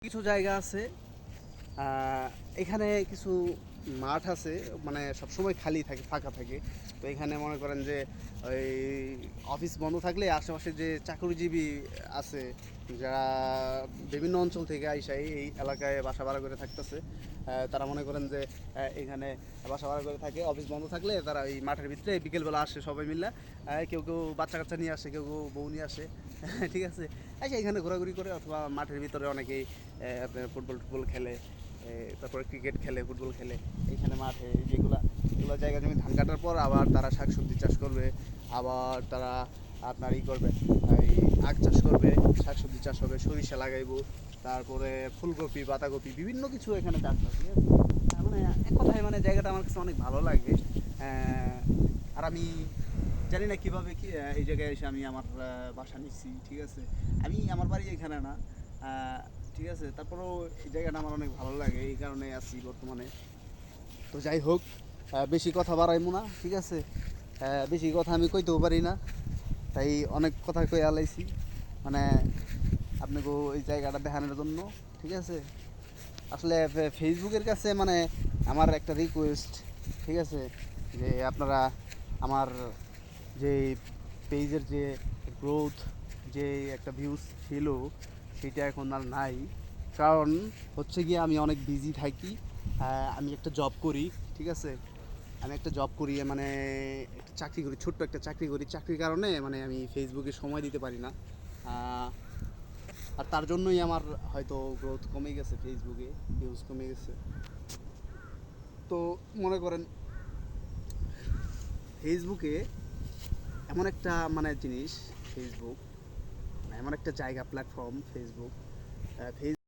কিছু জায়গা আছে এখানে কিছু মাঠ আছে, মানে সবসময় খালি থাকে, ফাঁকা থাকে। তো এখানে মনে করেন যে ওই অফিস বন্ধ থাকলে আশেপাশে যে চাকরিজীবী আছে, যারা বিভিন্ন অঞ্চল থেকে আইসা এই এলাকায় বাসা ভাড়া করে থাকতেছে, তারা মনে করেন যে এখানে বাসা ভাড়া করে থাকে। অফিস বন্ধ থাকলে তারা এই মাঠের ভিতরে বিকেলবেলা আসে সবাই মিলে। কেউ কেউ বাচ্চা কাচ্চা নিয়ে আসে, কেউ কেউ বউ নিয়ে আসে। ঠিক আছে, আচ্ছা এখানে ঘোরাঘুরি করে, অথবা মাঠের ভিতরে অনেকেই আপনার ফুটবল টুটবল খেলে, তারপরে ক্রিকেট খেলে, ফুটবল খেলে। এইখানে মাঠে এগুলো জায়গা জমি ধান কাটার পর আবার তারা শাকসবজি চাষ করবে, আবার তারা আপনার করবে, এই আখ চাষ করবে, শাকসবজি চাষ হবে, সরিষা লাগাইবো, তারপরে ফুলকপি, বাঁধাকপি, বিভিন্ন কিছু এখানে চাষ হয়। ঠিক আছে, মানে এক কথায় মানে জায়গাটা আমার কাছে অনেক ভালো লাগে। আর আমি জানি না কীভাবে কি এই জায়গায় এসে আমি আমার বাসা নিচ্ছি। ঠিক আছে, আমি আমার বাড়ি এখানে না, ঠিক আছে, তারপরেও এই জায়গাটা আমার অনেক ভালো লাগে, এই কারণে আছি বর্তমানে। তো যাই হোক, বেশি কথা বাড়াইবো না, ঠিক আছে। বেশি কথা আমি কইতেও পারি না, তাই অনেক কথা কই আলাইছি, মানে আপনাকে এই জায়গাটা দেখানোর জন্য। ঠিক আছে, আসলে ফেসবুকের কাছে মানে আমার একটা রিকোয়েস্ট, ঠিক আছে, যে আপনারা আমার যে পেজের যে গ্রোথ, যে একটা ভিউজ ছিল, সেটা এখন আর নাই। কারণ হচ্ছে গিয়ে আমি অনেক বিজি থাকি। আমি একটা জব করি, ঠিক আছে, আমি একটা জব করি, মানে একটা চাকরি করি, ছোট্ট একটা চাকরি করি। চাকরির কারণে মানে আমি ফেসবুকে সময় দিতে পারি না। আর তার জন্যই আমার হয়তো গ্রোথ কমে গেছে, ফেসবুকে ভিউজ কমে গেছে। তো মনে করেন ফেসবুকে এমন একটা মানে জিনিস, ফেসবুক মানে এমন একটা জায়গা, প্ল্যাটফর্ম ফেসবুক।